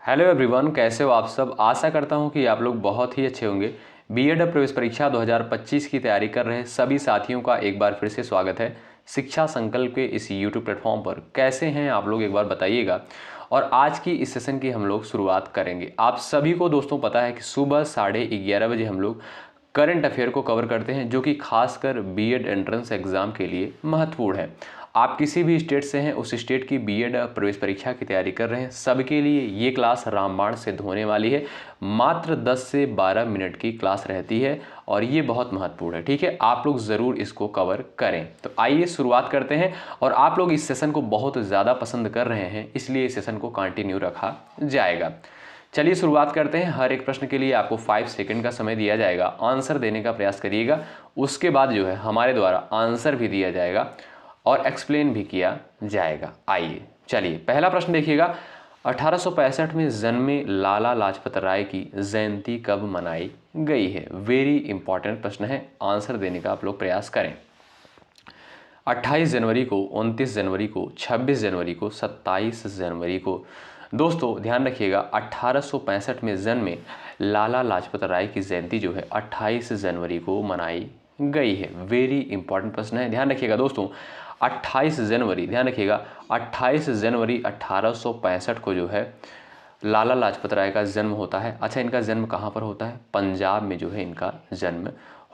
Hello everyone, कैसे हो आप सब। आशा करता हूं कि आप लोग बहुत ही अच्छे होंगे। बीएड प्रवेश परीक्षा 2025 की तैयारी कर रहे सभी साथियों का एक बार फिर से स्वागत है शिक्षा संकल्प के इस यूट्यूब प्लेटफॉर्म पर। कैसे हैं आप लोग, एक बार बताइएगा। और आज की इस सेशन की हम लोग शुरुआत करेंगे। आप सभी को दोस्तों पता है कि सुबह 11:30 बजे हम लोग करंट अफेयर को कवर करते हैं, जो कि खासकर बीएड एंट्रेंस एग्जाम के लिए महत्वपूर्ण है। आप किसी भी स्टेट से हैं, उस स्टेट की बीएड प्रवेश परीक्षा की तैयारी कर रहे हैं, सबके लिए ये क्लास रामबाण सिद्ध होने वाली है। मात्र 10 से 12 मिनट की क्लास रहती है और ये बहुत महत्वपूर्ण है। ठीक है, आप लोग ज़रूर इसको कवर करें। तो आइए शुरुआत करते हैं। और आप लोग इस सेशन को बहुत ज़्यादा पसंद कर रहे हैं, इसलिए इस सेशन को कंटिन्यू रखा जाएगा। चलिए शुरुआत करते हैं। हर एक प्रश्न के लिए आपको 5 सेकंड का समय दिया जाएगा। आंसर देने का प्रयास करिएगा। उसके बाद जो है हमारे द्वारा आंसर भी दिया जाएगा और एक्सप्लेन भी किया जाएगा। आइए चलिए, पहला प्रश्न देखिएगा। 1865 में जन्मे लाला लाजपत राय की जयंती कब मनाई गई है? वेरी इंपॉर्टेंट प्रश्न है, आंसर देने का आप लोग प्रयास करें। 28 जनवरी को, 29 जनवरी को, 26 जनवरी को, 27 जनवरी को। दोस्तों ध्यान रखिएगा, 1865 में जन्मे लाला लाजपत राय की जयंती जो है 28 जनवरी को मनाई गई है। वेरी इंपॉर्टेंट प्रश्न है, ध्यान रखिएगा दोस्तों। 28 जनवरी, ध्यान रखिएगा, 28 जनवरी 1865 को जो है लाला लाजपत राय का जन्म होता है। अच्छा, इनका जन्म कहाँ पर होता है? पंजाब में जो है इनका जन्म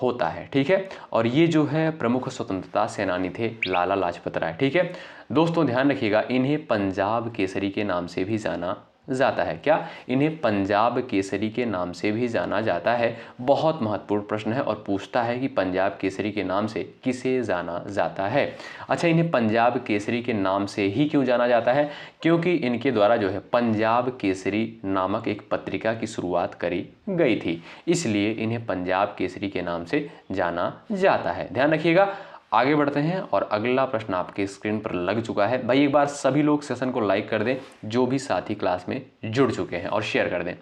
होता है। ठीक है, और ये जो है प्रमुख स्वतंत्रता सेनानी थे लाला लाजपत राय। ठीक है दोस्तों, ध्यान रखिएगा, इन्हें पंजाब केसरी के नाम से भी जाना जाता है। क्या? इन्हें पंजाब केसरी के नाम से भी जाना जाता है। बहुत महत्वपूर्ण प्रश्न है और पूछता है कि पंजाब केसरी के नाम से किसे जाना जाता है। अच्छा, इन्हें पंजाब केसरी के नाम से ही क्यों जाना जाता है? क्योंकि इनके द्वारा जो है पंजाब केसरी नामक एक पत्रिका की शुरुआत करी गई थी, इसलिए इन्हें पंजाब केसरी के नाम से जाना जाता है। ध्यान रखिएगा। आगे बढ़ते हैं और अगला प्रश्न आपके स्क्रीन पर लग चुका है। भाई एक बार सभी लोग सेशन को लाइक कर दें, जो भी साथी क्लास में जुड़ चुके हैं, और शेयर कर दें।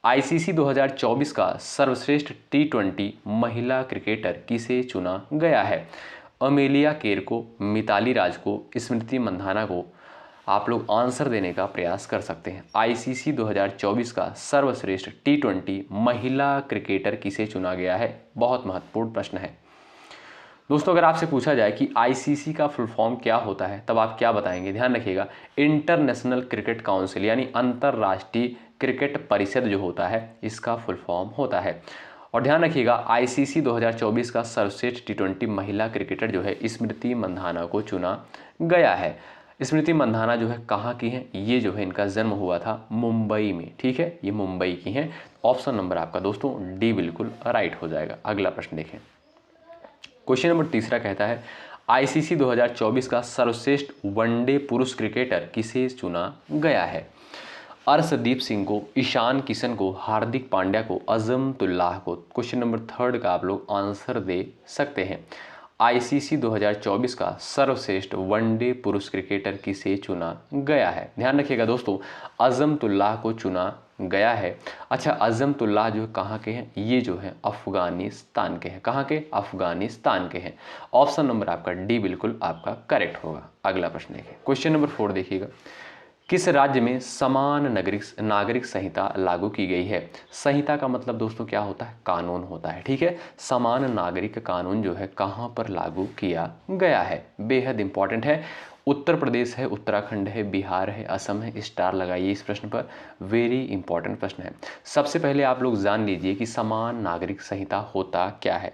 आईसीसी 2024 का सर्वश्रेष्ठ T20 महिला क्रिकेटर किसे चुना गया है? अमेलिया केर को, मिताली राज को, स्मृति मंधाना को। आप लोग आंसर देने का प्रयास कर सकते हैं। आईसीसी 2024 का सर्वश्रेष्ठ T20 महिला क्रिकेटर किसे चुना गया है? बहुत महत्वपूर्ण प्रश्न है दोस्तों। अगर आपसे पूछा जाए कि आईसीसी का फुल फॉर्म क्या होता है, तब आप क्या बताएंगे? ध्यान रखिएगा, इंटरनेशनल क्रिकेट काउंसिल, यानी अंतर्राष्ट्रीय क्रिकेट परिषद जो होता है, इसका फुल फॉर्म होता है। और ध्यान रखिएगा, आईसीसी 2024 का सर्वश्रेष्ठ T20 महिला क्रिकेटर जो है स्मृति मंधाना को चुना गया है। स्मृति मंधाना जो है कहाँ की हैं? ये जो है इनका जन्म हुआ था मुंबई में। ठीक है, ये मुंबई की हैं। ऑप्शन नंबर आपका दोस्तों डी बिल्कुल राइट हो जाएगा। अगला प्रश्न देखें। क्वेश्चन नंबर तीसरा कहता है, आईसीसी 2024 का सर्वश्रेष्ठ वनडे पुरुष क्रिकेटर किसे चुना गया है? अर्शदीप सिंह को, ईशान किशन को, हार्दिक पांड्या को, अजमतुल्लाह को। क्वेश्चन नंबर थर्ड का आप लोग आंसर दे सकते हैं। आईसीसी 2024 का सर्वश्रेष्ठ वनडे पुरुष क्रिकेटर किसे चुना गया है? ध्यान रखिएगा दोस्तों, अजमतुल्लाह को चुना गया है। अच्छा, अजमतुल्लाह जो कहाँ के हैं? ये जो है अफगानिस्तान के हैं। कहाँ के? अफगानिस्तान के हैं। ऑप्शन नंबर आपका डी बिल्कुल आपका करेक्ट होगा। अगला प्रश्न देखिए, क्वेश्चन नंबर 4 देखिएगा। किस राज्य में समान नागरिक संहिता लागू की गई है? संहिता का मतलब दोस्तों क्या होता है? कानून होता है। ठीक है, समान नागरिक कानून जो है कहाँ पर लागू किया गया है? बेहद इंपॉर्टेंट है। उत्तर प्रदेश है, उत्तराखंड है, बिहार है, असम है। स्टार लगाइए इस प्रश्न पर, वेरी इंपॉर्टेंट प्रश्न है। सबसे पहले आप लोग जान लीजिए कि समान नागरिक संहिता होता क्या है।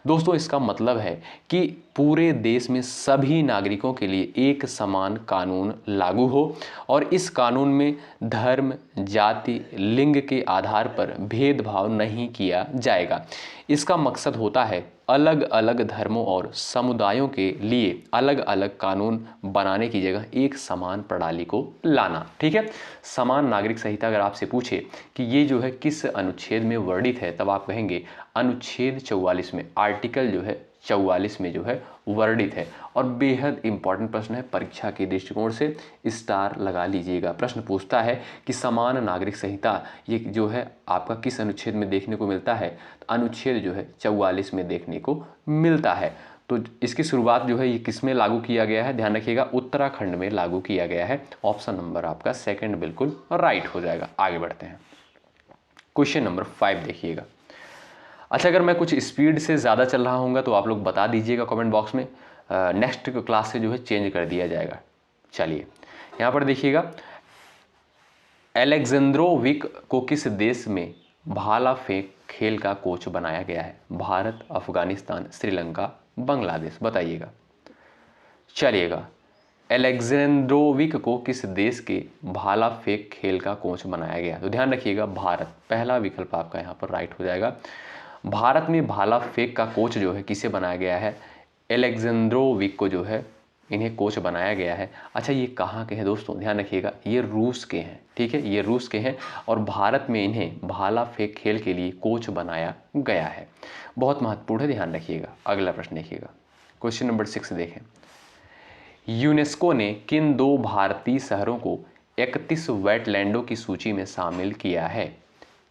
दोस्तों इसका मतलब है कि पूरे देश में सभी नागरिकों के लिए एक समान कानून लागू हो और इस कानून में धर्म, जाति, लिंग के आधार पर भेदभाव नहीं किया जाएगा। इसका मकसद होता है अलग अलग धर्मों और समुदायों के लिए अलग अलग कानून बनाने की जगह एक समान प्रणाली को लाना। ठीक है, समान नागरिक संहिता अगर आपसे पूछे कि ये जो है किस अनुच्छेद में वर्णित है, तब आप कहेंगे अनुच्छेद 44 में, आर्टिकल जो है 44 में जो है वर्णित है। और बेहद इंपॉर्टेंट प्रश्न है, परीक्षा के दृष्टिकोण से स्टार लगा लीजिएगा। प्रश्न पूछता है कि समान नागरिक संहिता ये जो है आपका किस अनुच्छेद में देखने को मिलता है? तो अनुच्छेद जो है 44 में देखने को मिलता है। तो इसकी शुरुआत जो है ये किस में लागू किया गया है, ध्यान रखिएगा उत्तराखंड में लागू किया गया है। ऑप्शन नंबर आपका सेकंड बिल्कुल राइट हो जाएगा। आगे बढ़ते हैं, क्वेश्चन नंबर 5 देखिएगा। अच्छा, अगर मैं कुछ स्पीड से ज़्यादा चल रहा हूँगा तो आप लोग बता दीजिएगा कमेंट बॉक्स में, नेक्स्ट क्लास से जो है चेंज कर दिया जाएगा। चलिए यहाँ पर देखिएगा, एलेक्जेंद्रोविक को किस देश में भाला फेंक खेल का कोच बनाया गया है? भारत, अफगानिस्तान, श्रीलंका, बांग्लादेश, बताइएगा। चलिएगा, एलेक्जेंड्रोविक को किस देश के भाला फेंक खेल का कोच बनाया गया? तो ध्यान रखिएगा भारत, पहला विकल्प आपका यहाँ पर राइट हो जाएगा। भारत में भाला फेंक का कोच जो है किसे बनाया गया है? एलेक्जेंड्रोविक को जो है इन्हें कोच बनाया गया है। अच्छा, ये कहाँ के हैं दोस्तों? ध्यान रखिएगा, ये रूस के हैं, ठीक है, ये रूस के हैं और भारत में इन्हें भाला फेंक खेल के लिए कोच बनाया गया है। बहुत महत्वपूर्ण है, ध्यान रखिएगा। अगला प्रश्न देखिएगा, क्वेश्चन नंबर 6 देखें। यूनेस्को ने किन 2 भारतीय शहरों को 31 वेटलैंडों की सूची में शामिल किया है?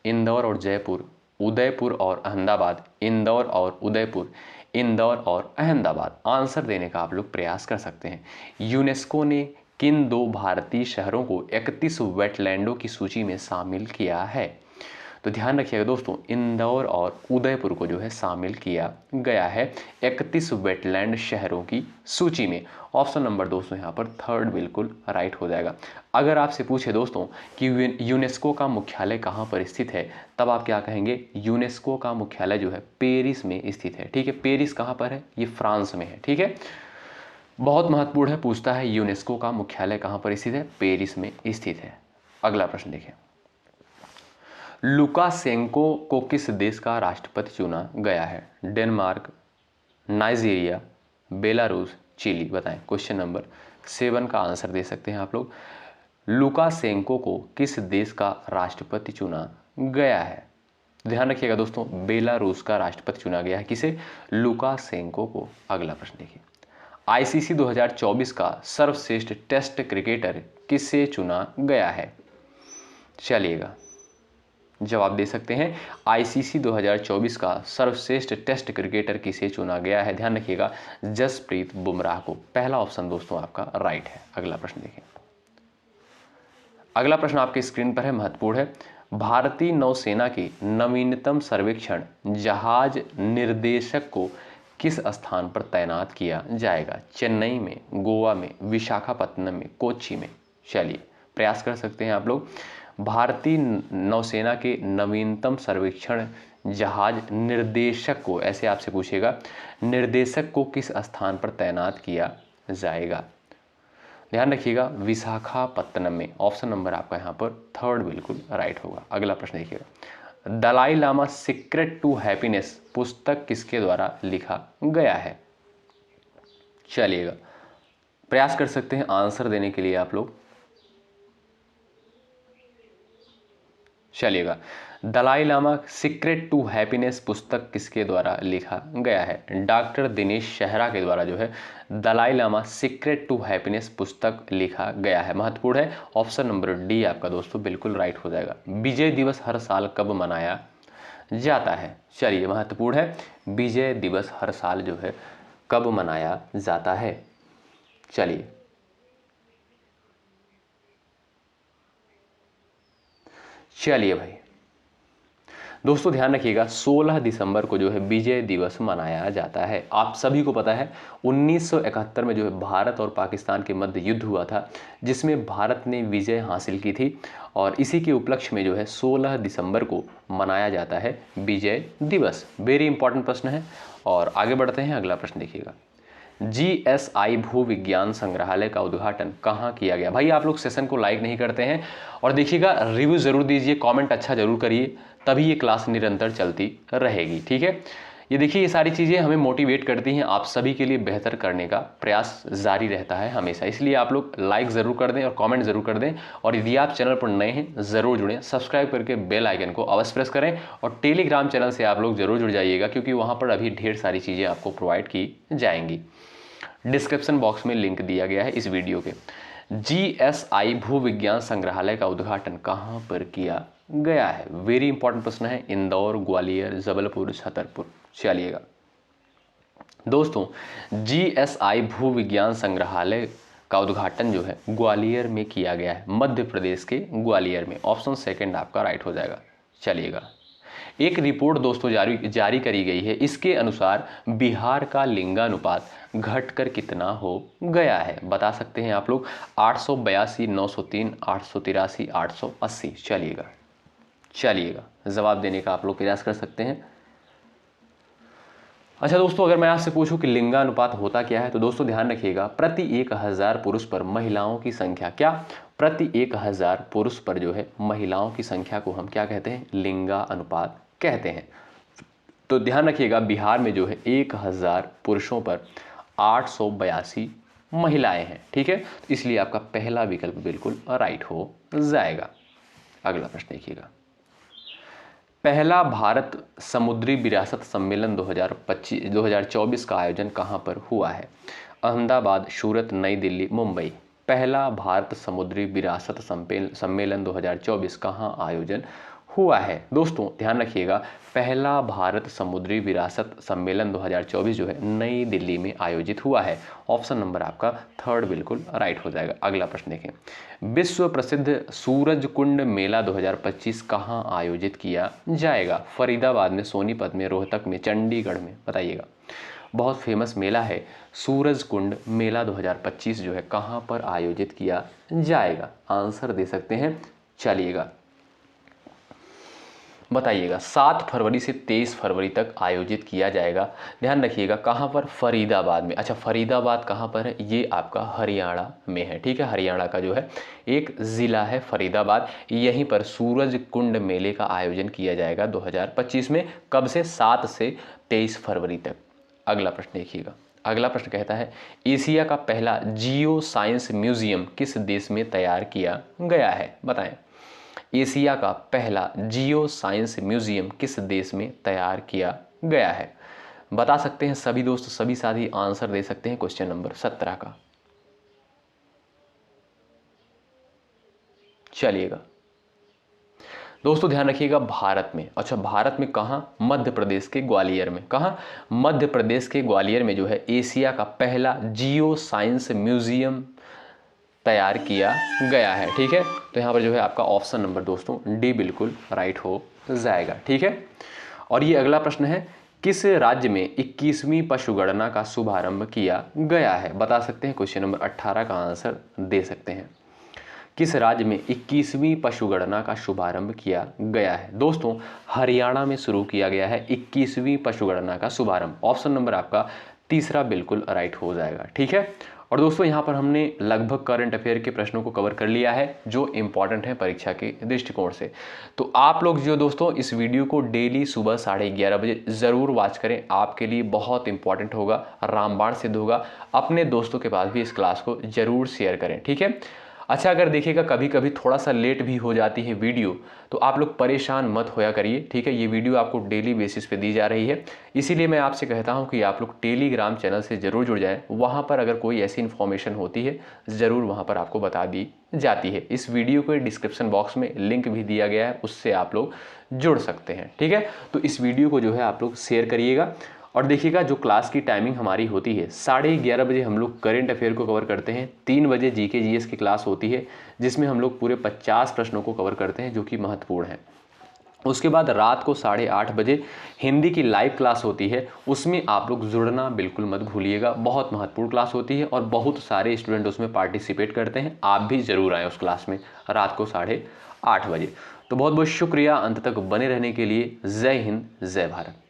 इंदौर और जयपुर, उदयपुर और अहमदाबाद, इंदौर और उदयपुर, इंदौर और अहमदाबाद। आंसर देने का आप लोग प्रयास कर सकते हैं। यूनेस्को ने किन 2 भारतीय शहरों को 31 वेटलैंडों की सूची में शामिल किया है? तो ध्यान रखिएगा दोस्तों, इंदौर और उदयपुर को जो है शामिल किया गया है 31 वेटलैंड शहरों की सूची में। ऑप्शन नंबर दोस्तों यहाँ पर थर्ड बिल्कुल राइट हो जाएगा। अगर आपसे पूछे दोस्तों कि यूनेस्को का मुख्यालय कहाँ पर स्थित है, तब आप क्या कहेंगे? यूनेस्को का मुख्यालय जो है पेरिस में स्थित है, ठीक है। पेरिस कहाँ पर है? ये फ्रांस में है, ठीक है। बहुत महत्वपूर्ण है, पूछता है यूनेस्को का मुख्यालय कहाँ पर स्थित है? पेरिस में स्थित है। अगला प्रश्न देखें, लुकाशेंको को किस देश का राष्ट्रपति चुना गया है? डेनमार्क, नाइजीरिया, बेलारूस, चिली, बताएं। क्वेश्चन नंबर 7 का आंसर दे सकते हैं आप लोग। लुकाशेंको को किस देश का राष्ट्रपति चुना गया है? ध्यान रखिएगा दोस्तों, बेलारूस का राष्ट्रपति चुना गया है। किसे? लुकाशेंको को। अगला प्रश्न देखिए, आईसीसी 2024 का सर्वश्रेष्ठ टेस्ट क्रिकेटर किसे चुना गया है? चलिएगा, जवाब दे सकते हैं। आईसीसी 2024 का सर्वश्रेष्ठ टेस्ट क्रिकेटर किसे चुना गया है? ध्यान रखिएगा, जसप्रीत बुमराह को। पहला ऑप्शन दोस्तों आपका राइट है। अगला प्रश्न देखें, अगला प्रश्न आपके स्क्रीन पर है, महत्वपूर्ण है। भारतीय नौसेना के नवीनतम सर्वेक्षण जहाज निर्देशक को किस स्थान पर तैनात किया जाएगा? चेन्नई में, गोवा में, विशाखापत्तनम में, कोच्चि में? चलिए प्रयास कर सकते हैं आप लोग। भारतीय नौसेना के नवीनतम सर्वेक्षण जहाज निर्देशक को, ऐसे आपसे पूछेगा, निर्देशक को किस स्थान पर तैनात किया जाएगा? ध्यान रखिएगा, विशाखापत्तनम में। ऑप्शन नंबर आपका यहाँ पर थर्ड बिल्कुल राइट होगा। अगला प्रश्न देखिएगा, Dalai Lama secret to happiness पुस्तक किसके द्वारा लिखा गया है? चलिएगा प्रयास कर सकते हैं आंसर देने के लिए आप लोग। चलिएगा, Dalai Lama secret to happiness पुस्तक किसके द्वारा लिखा गया है? डॉक्टर दिनेश शेहरा के द्वारा जो है Dalai Lama secret to happiness पुस्तक लिखा गया है। महत्वपूर्ण है, ऑप्शन नंबर डी आपका दोस्तों बिल्कुल राइट हो जाएगा। विजय दिवस हर साल कब मनाया जाता है? चलिए महत्वपूर्ण है, विजय दिवस हर साल जो है कब मनाया जाता है? चलिए भाई दोस्तों ध्यान रखिएगा, 16 दिसंबर को जो है विजय दिवस मनाया जाता है। आप सभी को पता है 1971 में जो है भारत और पाकिस्तान के मध्य युद्ध हुआ था, जिसमें भारत ने विजय हासिल की थी और इसी के उपलक्ष्य में जो है 16 दिसंबर को मनाया जाता है विजय दिवस। वेरी इंपॉर्टेंट प्रश्न है। और आगे बढ़ते हैं, अगला प्रश्न देखिएगा, जीएसआई भू विज्ञान संग्रहालय का उद्घाटन कहाँ किया गया? भाई आप लोग सेशन को लाइक नहीं करते हैं और देखिएगा रिव्यू जरूर दीजिए, कमेंट अच्छा जरूर करिए, तभी ये क्लास निरंतर चलती रहेगी, ठीक है। ये देखिए, ये सारी चीज़ें हमें मोटिवेट करती हैं, आप सभी के लिए बेहतर करने का प्रयास जारी रहता है हमेशा। इसलिए आप लोग लाइक ज़रूर कर दें और कमेंट ज़रूर कर दें। और यदि आप चैनल पर नए हैं ज़रूर जुड़ें, सब्सक्राइब करके बेल आइकन को अवश्य प्रेस करें और टेलीग्राम चैनल से आप लोग ज़रूर जुड़ जाइएगा, क्योंकि वहाँ पर अभी ढेर सारी चीज़ें आपको प्रोवाइड की जाएंगी। डिस्क्रिप्शन बॉक्स में लिंक दिया गया है इस वीडियो के। जीएसआई भू विज्ञान संग्रहालय का उद्घाटन कहाँ पर किया गया है? वेरी इंपॉर्टेंट प्रश्न है। इंदौर, ग्वालियर, जबलपुर, छतरपुर? चलिएगा दोस्तों GSI भू विज्ञान संग्रहालय का उद्घाटन जो है ग्वालियर में किया गया है, मध्य प्रदेश के ग्वालियर में। ऑप्शन सेकंड आपका राइट हो जाएगा। चलिएगा, एक रिपोर्ट दोस्तों जारी करी गई है। इसके अनुसार बिहार का लिंगानुपात घटकर कितना हो गया है? बता सकते हैं आप लोग। 882, 903, 883, 880। चलिएगा जवाब देने का आप लोग प्रयास कर सकते हैं। अच्छा दोस्तों, अगर मैं आपसे पूछूं कि लिंगानुपात होता क्या है, तो दोस्तों ध्यान रखिएगा, प्रति 1000 पुरुष पर महिलाओं की संख्या, क्या प्रति 1000 पुरुष पर जो है महिलाओं की संख्या को हम क्या कहते हैं? लिंगानुपात कहते हैं। तो ध्यान रखिएगा, बिहार में जो है 1000 पुरुषों पर 882 महिलाएं हैं। ठीक है, तो इसलिए आपका पहला विकल्प बिल्कुल राइट हो जाएगा। अगला प्रश्न देखिएगा, पहला भारत समुद्री विरासत सम्मेलन 2024 का आयोजन कहां पर हुआ है? अहमदाबाद, सूरत, नई दिल्ली, मुंबई। पहला भारत समुद्री विरासत सम्मेलन 2024 कहां आयोजन हुआ है? दोस्तों ध्यान रखिएगा, पहला भारत समुद्री विरासत सम्मेलन 2024 जो है नई दिल्ली में आयोजित हुआ है। ऑप्शन नंबर आपका थर्ड बिल्कुल राइट हो जाएगा। अगला प्रश्न देखें, विश्व प्रसिद्ध सूरज कुंड मेला 2025 कहां आयोजित किया जाएगा? फरीदाबाद में, सोनीपत में, रोहतक में, चंडीगढ़ में। बताइएगा, बहुत फेमस मेला है सूरज कुंड मेला 2025 जो है कहां पर आयोजित किया जाएगा? आंसर दे सकते हैं। चलिएगा बताइएगा, 7 फरवरी से 23 फरवरी तक आयोजित किया जाएगा। ध्यान रखिएगा, कहाँ पर? फरीदाबाद में। अच्छा, फरीदाबाद कहाँ पर है? ये आपका हरियाणा में है। ठीक है, हरियाणा का जो है एक ज़िला है फरीदाबाद। यहीं पर सूरज कुंड मेले का आयोजन किया जाएगा 2025 में। कब से? 7 से 23 फरवरी तक। अगला प्रश्न देखिएगा, अगला प्रश्न कहता है, एशिया का पहला जियो साइंस म्यूजियम किस देश में तैयार किया गया है? बताएं, एशिया का पहला जियो साइंस म्यूजियम किस देश में तैयार किया गया है? बता सकते हैं सभी दोस्त, सभी साथी आंसर दे सकते हैं क्वेश्चन नंबर 17 का। चलिएगा दोस्तों, ध्यान रखिएगा, भारत में। अच्छा, भारत में कहाँ? मध्य प्रदेश के ग्वालियर में। कहाँ? मध्य प्रदेश के ग्वालियर में जो है एशिया का पहला जियो साइंस म्यूजियम तैयार किया गया है। ठीक है, तो यहाँ पर जो है आपका ऑप्शन नंबर दोस्तों डी बिल्कुल राइट हो जाएगा। ठीक है, और ये अगला प्रश्न है, किस राज्य में 21वीं पशुगणना का शुभारंभ किया गया है? बता सकते हैं, क्वेश्चन नंबर 18 का आंसर दे सकते हैं। किस राज्य में 21वीं पशुगणना का शुभारंभ किया गया है? दोस्तों हरियाणा में शुरू किया गया है 21वीं पशुगणना का शुभारंभ। ऑप्शन नंबर आपका तीसरा बिल्कुल राइट हो जाएगा। ठीक है, और दोस्तों यहाँ पर हमने लगभग करंट अफेयर के प्रश्नों को कवर कर लिया है जो इंपॉर्टेंट है परीक्षा के दृष्टिकोण से। तो आप लोग जो दोस्तों इस वीडियो को डेली सुबह 11:30 बजे ज़रूर वॉच करें, आपके लिए बहुत इंपॉर्टेंट होगा, रामबाण सिद्ध होगा। अपने दोस्तों के पास भी इस क्लास को ज़रूर शेयर करें। ठीक है, अच्छा, अगर देखिएगा कभी कभी थोड़ा सा लेट भी हो जाती है वीडियो, तो आप लोग परेशान मत होया करिए। ठीक है, ये वीडियो आपको डेली बेसिस पे दी जा रही है, इसीलिए मैं आपसे कहता हूं कि आप लोग टेलीग्राम चैनल से ज़रूर जुड़ जाएं। वहां पर अगर कोई ऐसी इन्फॉर्मेशन होती है ज़रूर वहां पर आपको बता दी जाती है। इस वीडियो के डिस्क्रिप्शन बॉक्स में लिंक भी दिया गया है, उससे आप लोग जुड़ सकते हैं। ठीक है, तो इस वीडियो को जो है आप लोग शेयर करिएगा। और देखिएगा, जो क्लास की टाइमिंग हमारी होती है 11:30 बजे हम लोग करेंट अफेयर को कवर करते हैं। 3 बजे जीके जीएस की क्लास होती है जिसमें हम लोग पूरे 50 प्रश्नों को कवर करते हैं जो कि महत्वपूर्ण है। उसके बाद रात को 8:30 बजे हिंदी की लाइव क्लास होती है, उसमें आप लोग जुड़ना बिल्कुल मत भूलिएगा। बहुत महत्वपूर्ण क्लास होती है और बहुत सारे स्टूडेंट उसमें पार्टिसिपेट करते हैं। आप भी ज़रूर आएँ उस क्लास में रात को 8:30 बजे। तो बहुत बहुत शुक्रिया अंत तक बने रहने के लिए। जय हिंद, जय भारत।